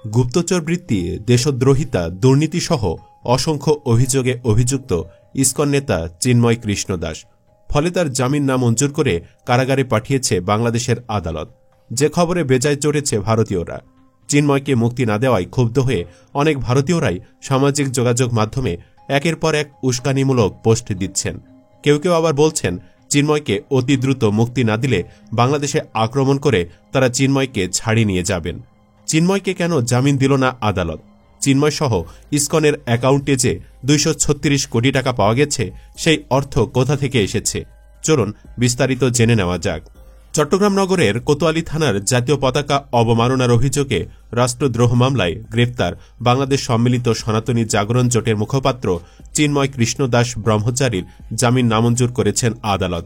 গুপ্তচরবৃত্তি, দেশদ্রোহিতা, দুর্নীতিসহ অসংখ্য অভিযোগে অভিযুক্ত ইসকন নেতা চিন্ময় কৃষ্ণ দাস। ফলে তার জামিন নামঞ্জুর করে কারাগারে পাঠিয়েছে বাংলাদেশের আদালত। যে খবরে বেজায় চড়েছে ভারতীয়রা। চিন্ময়কে মুক্তি না দেওয়ায় ক্ষুব্ধ হয়ে অনেক ভারতীয়রাই সামাজিক যোগাযোগ মাধ্যমে একের পর এক উস্কানিমূলক পোস্ট দিচ্ছেন। কেউ কেউ আবার বলছেন, চিন্ময়কে অতি দ্রুত মুক্তি না দিলে বাংলাদেশে আক্রমণ করে তারা চিন্ময়কে ছাড়িয়ে নিয়ে যাবেন। চিন্ময়কে কেন জামিন দিল না আদালত? চিন্ময় সহ ইসকনের অ্যাকাউন্টে যে 236 কোটি টাকা পাওয়া গেছে, সেই অর্থ কোথা থেকে এসেছে? চলুন বিস্তারিত জেনে নেওয়া যাক। চট্টগ্রাম নগরের কোতোয়ালি থানার জাতীয় পতাকা অবমাননার অভিযোগে রাষ্ট্রদ্রোহ মামলায় গ্রেপ্তার বাংলাদেশ সম্মিলিত সনাতনী জাগরণ জোটের মুখপাত্র চিন্ময় কৃষ্ণ দাস ব্রহ্মচারীর জামিন নামঞ্জুর করেছেন আদালত।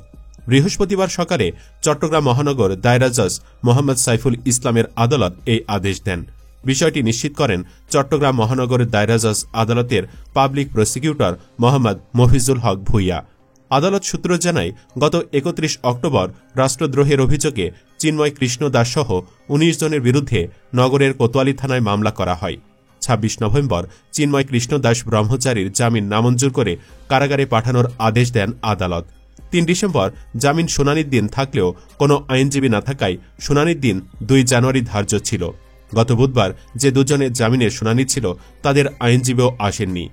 বৃহস্পতিবার সকালে চট্টগ্রাম মহানগর দায়রা জজ মোহাম্মদ সাইফুল ইসলামের আদালত এই আদেশ দেন। বিষয়টি নিশ্চিত করেন চট্টগ্রাম মহানগরের দায়রা জজ আদালতের পাবলিক প্রসিকিউটর মোহাম্মদ মফিজুল হক ভূঁইয়া। আদালত সূত্র জানায়, গত 31 অক্টোবর রাষ্ট্রদ্রোহের অভিযোগে চিন্ময় কৃষ্ণ দাস সহ 19 জনের বিরুদ্ধে নগরের কোতোয়ালি থানায় মামলা করা হয়। 26 নভেম্বর চিন্ময় কৃষ্ণ দাস ব্রহ্মচারীর জামিন নামঞ্জুর করে কারাগারে পাঠানোর আদেশ দেন আদালত। 3 ডিসেম্বর জামিন শুনানির দিন থাকলেও কোনো আইনজীবী না থাকায় শুনানির দিন 2 জানুয়ারি ধার্য ছিল। গত বুধবার যে দুজনের জামিনের শুনানি ছিল, তাদের আইনজীবীও আসেননি।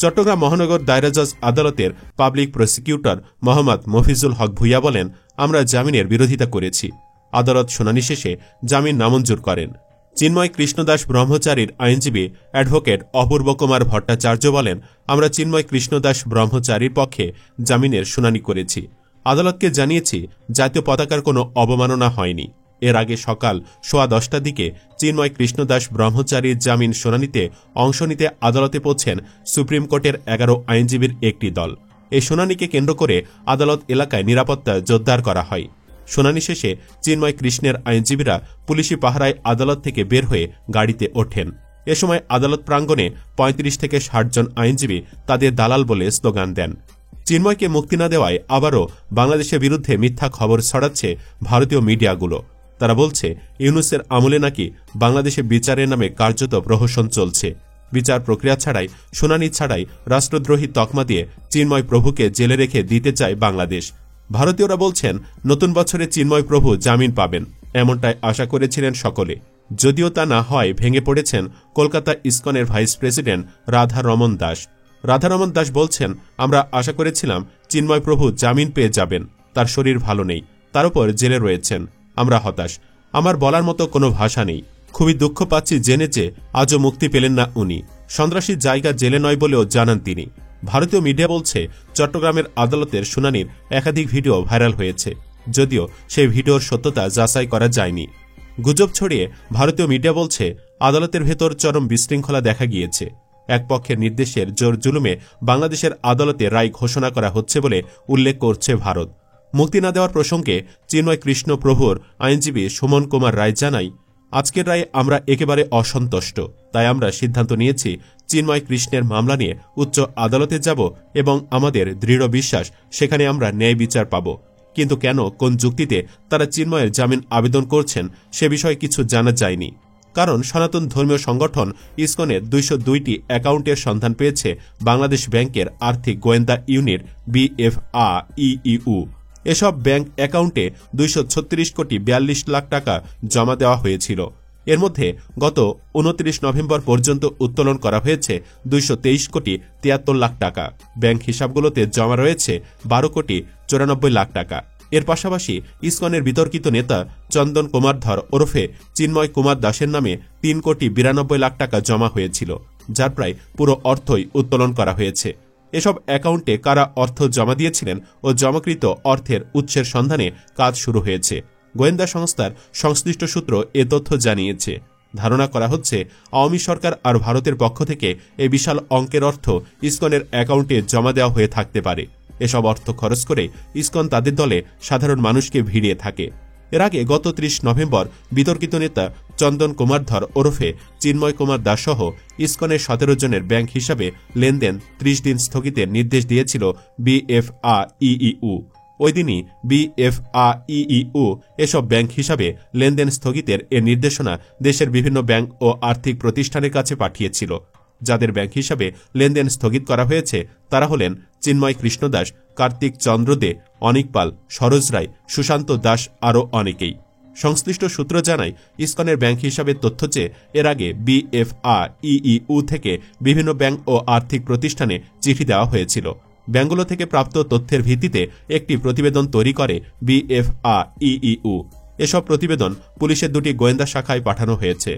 চট্টগ্রাম মহানগর দায়রা জজ আদালতের পাবলিক প্রসিকিউটর মোহাম্মদ মফিজুল হক ভূঁইয়া বলেন, আমরা জামিনের বিরোধিতা করেছি। আদালত শুনানি শেষে জামিন নামঞ্জুর করেন। চিন্ময় কৃষ্ণ দাস ব্রহ্মচারীর আইনজীবী অ্যাডভোকেট অপূর্ব কুমার ভট্টাচার্য বলেন, আমরা চিন্ময় কৃষ্ণ দাস ব্রহ্মচারীর পক্ষে জামিনের শুনানি করেছি। আদালতকে জানিয়েছি জাতীয় পতাকার কোনো অবমাননা হয়নি। এর আগে সকাল 10:15টার দিকে চিন্ময় কৃষ্ণ দাস ব্রহ্মচারীর জামিন শুনানিতে অংশ নিতে আদালতে পৌঁছেন সুপ্রিম কোর্টের 11 আইনজীবীর একটি দল। এই শুনানিকে কেন্দ্র করে আদালত এলাকায় নিরাপত্তা জোরদার করা হয়। শুনানি শেষে চিন্ময় কৃষ্ণের আইনজীবীরা পুলিশি পাহারায় আদালত থেকে বের হয়ে গাড়িতে ওঠেন। এ সময় আদালত প্রাঙ্গণে 35 থেকে 60 জন আইনজীবী তাদের দালাল বলে স্লোগান দেন। চিন্ময়কে মুক্তি না দেওয়ায় আবারও বাংলাদেশের বিরুদ্ধে মিথ্যা খবর ছড়াচ্ছে ভারতীয় মিডিয়াগুলো। তারা বলছে, ইউনূসের আমলে নাকি বাংলাদেশে বিচারের নামে কার্যত প্রহসন চলছে। বিচার প্রক্রিয়া ছাড়াই, শুনানি ছাড়াই রাষ্ট্রদ্রোহী তকমা দিয়ে চিন্ময় প্রভুকে জেলে রেখে দিতে চায় বাংলাদেশ। ভারতীয়রা বলছেন, নতুন বছরে চিন্ময় প্রভু জামিন পাবেন, এমনটাই আশা করেছিলেন সকলে। যদিও তা না হয় ভেঙে পড়েছেন কলকাতা ইসকনের ভাইস প্রেসিডেন্ট রাধারমণ দাস। রাধারমণ দাস বলছেন, আমরা আশা করেছিলাম চিন্ময় প্রভু জামিন পেয়ে যাবেন। তার শরীর ভালো নেই, তার উপর জেলে রয়েছেন। আমরা হতাশ। আমার বলার মতো কোনো ভাষা নেই। খুবই দুঃখ পাচ্ছি জেনে যে আজও মুক্তি পেলেন না উনি। সন্ত্রাসীর জায়গা জেলে নয় বলেও জানান তিনি। ভারতীয় মিডিয়া বলছে, চট্টগ্রামের আদালতের শুনানির একাধিক ভিডিও ভাইরাল হয়েছে, যদিও সেই ভিডিওর সত্যতা যাচাই করা যায়নি। গুজব ছড়িয়ে ভারতীয় মিডিয়া বলছে, আদালতের ভেতর চরম বিশৃঙ্খলা দেখা গিয়েছে। এক পক্ষের নির্দেশের জোর জুলুমে বাংলাদেশের আদালতে রায় ঘোষণা করা হচ্ছে বলে উল্লেখ করছে ভারত। মুক্তি না দেওয়ার প্রসঙ্গে চিন্ময় কৃষ্ণ প্রভুর আইনজীবী সুমন কুমার রায় জানায়, আজকের রায়ে আমরা একেবারে অসন্তুষ্ট। তাই আমরা সিদ্ধান্ত নিয়েছি চিন্ময় কৃষ্ণের মামলা নিয়ে উচ্চ আদালতে যাব এবং আমাদের দৃঢ় বিশ্বাস সেখানে আমরা ন্যায় বিচার পাব। কিন্তু কেন, কোন যুক্তিতে তারা চিন্ময়ের জামিন আবেদন করছেন সে বিষয়ে কিছু জানা যায়নি। কারণ সনাতন ধর্মীয় সংগঠন ইসকনের 202টি অ্যাকাউন্টের সন্ধান পেয়েছে বাংলাদেশ ব্যাংকের আর্থিক গোয়েন্দা ইউনিট BFA-EEU। এসব ব্যাংক অ্যাকাউন্টে 236 কোটি 42 লাখ টাকা জমা দেওয়া হয়েছিল। এর মধ্যে গত 29 নভেম্বর পর্যন্ত উত্তোলন করা হয়েছে 223 কোটি 73 লাখ টাকা। ব্যাংক হিসাবগুলোতে জমা রয়েছে 12 কোটি 94 লাখ টাকা। এর পাশাপাশি ইসকনের বিতর্কিত নেতা চন্দন কুমার ধর ওরফে চিন্ময় কুমার দাসের নামে 3 কোটি 92 লাখ টাকা জমা হয়েছিল, যার প্রায় পুরো অর্থই উত্তোলন করা হয়েছে। এসব অ্যাকাউন্টে কারা অর্থ জমা দিয়েছিলেন ও জমাকৃত অর্থের উৎসের সন্ধানে কাজ শুরু হয়েছে। গোয়েন্দা সংস্থার সংশ্লিষ্ট সূত্র এ তথ্য জানিয়েছে। ধারণা করা হচ্ছে, আওয়ামী সরকার আর ভারতের পক্ষ থেকে এই বিশাল অঙ্কের অর্থ ইসকনের অ্যাকাউন্টে জমা দেওয়া হয়ে থাকতে পারে। এসব অর্থ খরচ করে ইসকন তাদের দলে সাধারণ মানুষকে ভিড়িয়ে থাকে। এর আগে গত 30 নভেম্বর বিতর্কিত নেতা চন্দন কুমার ধর ওরফে চিন্ময় কুমার দাস সহ ইসকনের 17 জনের ব্যাংক হিসাবে লেনদেন 30 দিন স্থগিতের নির্দেশ দিয়েছিল BFA-EEU। ওই দিনই BFAEEU এসব ব্যাংক হিসাবে লেনদেন স্থগিতের এর নির্দেশনা দেশের বিভিন্ন ব্যাংক ও আর্থিক প্রতিষ্ঠানের কাছে পাঠিয়েছিল। যাদের ব্যাংক হিসাবে লেনদেন স্থগিত করা হয়েছে তারা হলেন চিন্ময় কৃষ্ণ দাস, কার্তিক চন্দ্র দে, অনিক পাল, সরোজ রায়, সুশান্ত দাস আরও অনেকেই। সংশ্লিষ্ট সূত্র জানায়, ইসকনের ব্যাংক হিসাবে তথ্য চেয়ে এর আগে BFAEEU থেকে বিভিন্ন ব্যাংক ও আর্থিক প্রতিষ্ঠানে চিঠি দেওয়া হয়েছিল। ব্যাংকগুলো থেকে প্রাপ্ত তথ্যের ভিত্তিতে একটি প্রতিবেদন তৈরি করে BFAEEU। এসব প্রতিবেদন পুলিশের দুটি গোয়েন্দা শাখায় পাঠানো হয়েছে।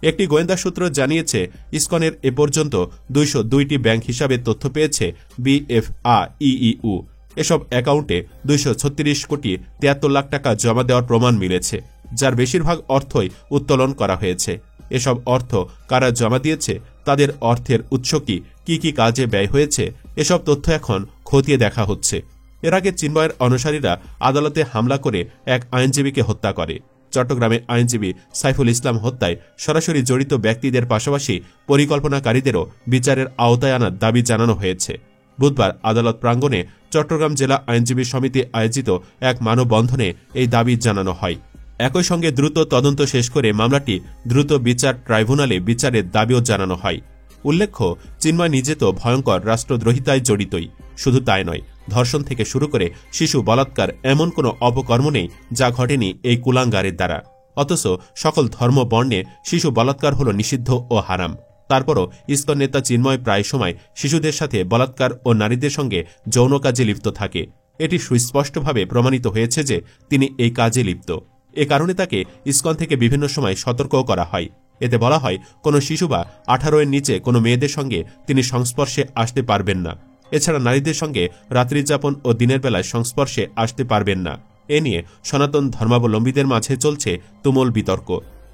একটি গোয়েন্দা সূত্র জানিয়েছে, ইসকনের এ পর্যন্ত 202টি ব্যাংক হিসাবে তথ্য পেয়েছে BFAEEU। এসব অ্যাকাউন্টে 236 কোটি 73 লাখ টাকা জমা দেওয়ার প্রমাণ মিলেছে, যার বেশিরভাগ অর্থই উত্তোলন করা হয়েছে। এসব অর্থ কারা জমা দিয়েছে, তাদের অর্থের উৎস কি কি কাজে ব্যয় হয়েছে, এসব তথ্য এখন খতিয়ে দেখা হচ্ছে। এর আগে চিন্ময়ের অনুসারীরা আদালতে হামলা করে এক আইনজীবীকে হত্যা করে। চট্টগ্রামে আইনজীবী সাইফুল ইসলাম হত্যায় সরাসরি জড়িত ব্যক্তিদের পাশাপাশি পরিকল্পনাকারীদেরও বিচারের আওতায় আনার দাবি জানানো হয়েছে। বুধবার আদালত প্রাঙ্গণে চট্টগ্রাম জেলা আইনজীবী সমিতি আয়োজিত এক মানববন্ধনে এই দাবি জানানো হয়। একই সঙ্গে দ্রুত তদন্ত শেষ করে মামলাটি দ্রুত বিচার ট্রাইব্যুনালে বিচারের দাবিও জানানো হয়। উল্লেখ্য, চিন্ময় নিজে তো ভয়ঙ্কর রাষ্ট্রদ্রোহিতায় জড়িতই। শুধু তাই নয়, ধর্ষণ থেকে শুরু করে শিশু বলাৎকার এমন কোনো অপকর্ম নেই যা ঘটেনি এই কুলাঙ্গারের দ্বারা। অথচ সকল ধর্ম বর্ণে শিশু বলাৎকার হল নিষিদ্ধ ও হারাম। তারপরও ইসকন নেতা চিন্ময় প্রায় সময় শিশুদের সাথে বলাৎকার ও নারীদের সঙ্গে যৌন কাজে লিপ্ত থাকে। এটি সুস্পষ্টভাবে প্রমাণিত হয়েছে যে তিনি এই কাজে লিপ্ত। এ কারণে তাকে ইসকন থেকে বিভিন্ন সময় সতর্কও করা হয়। এতে বলা হয়, কোনো শিশু বা 18 এর নিচে কোনো মেয়েদের সঙ্গে তিনি সংস্পর্শে আসতে পারবেন না। এছাড়া নারীদের সঙ্গে রাত্রিযাপন ও দিনের বেলায় সংস্পর্শে আসতে পারবেন না। এ নিয়ে সনাতন ধর্মাবলম্বীদের মাঝে চলছে তুমুল বিতর্ক।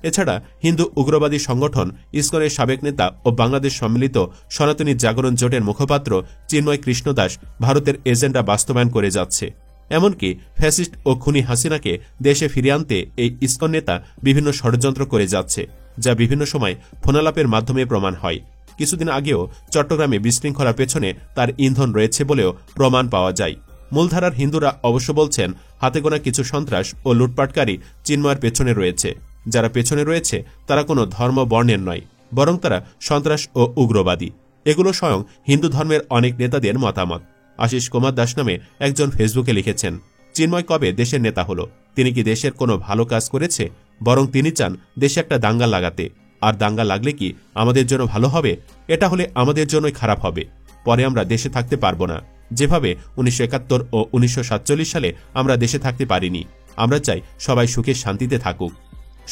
এছাড়া হিন্দু উগ্রবাদী সংগঠন ইসকনের সাবেক নেতা ও বাংলাদেশ সম্মিলিত সনাতনী জাগরণ জোটের মুখপাত্র চিন্ময় কৃষ্ণ দাস ভারতের এজেন্ডা বাস্তবায়ন করে যাচ্ছে। এমনকি ফ্যাসিস্ট ও খুনি হাসিনাকে দেশে ফিরিয়ে আনতে এই ইসকন নেতা বিভিন্ন ষড়যন্ত্র করে যাচ্ছে, যা বিভিন্ন সময় ফোনালাপের মাধ্যমে প্রমাণ হয়। কিছুদিন আগেও চট্টগ্রামে বিশৃঙ্খলার পেছনে তার ইন্ধন রয়েছে বলেও প্রমাণ পাওয়া যায়। মূলধারার হিন্দুরা অবশ্য বলছেন, হাতে গোনা কিছু সন্ত্রাস ও লুটপাটকারী চিন্ময়ের পেছনে রয়েছে। যারা পেছনে রয়েছে তারা কোনো ধর্ম বর্ণের নয়, বরং তারা সন্ত্রাস ও উগ্রবাদী। এগুলো স্বয়ং হিন্দু ধর্মের অনেক নেতাদের মতামত। আশিস কুমার দাস নামে একজন ফেসবুকে লিখেছেন, চিন্ময় কবে দেশের নেতা হলো? তিনি কি দেশের কোনো ভালো কাজ করেছে? বরং তিনি চান দেশে একটা দাঙ্গা লাগাতে। আর দাঙ্গা লাগলে কি আমাদের জন্য ভালো হবে? এটা হলে আমাদের জন্যই খারাপ হবে। পরে আমরা দেশে থাকতে পারবো না, যেভাবে 1971 ও 1947 সালে আমরা দেশে থাকতে পারিনি। আমরা চাই সবাই সুখে শান্তিতে থাকুক।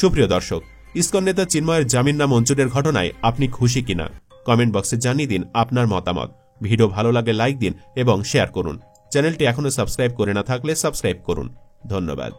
সুপ্রিয় দর্শক, ইসকন নেতা চিন্ময়ের জামিন না মঞ্জুরের ঘটনায় আপনি খুশি কিনা? কমেন্ট বক্সে জানিয়ে দিন আপনার মতামত। ভিডিও ভালো লাগলে লাইক দিন এবং শেয়ার করুন। চ্যানেলটি এখনো সাবস্ক্রাইব করে না থাকলে সাবস্ক্রাইব করুন। ধন্যবাদ।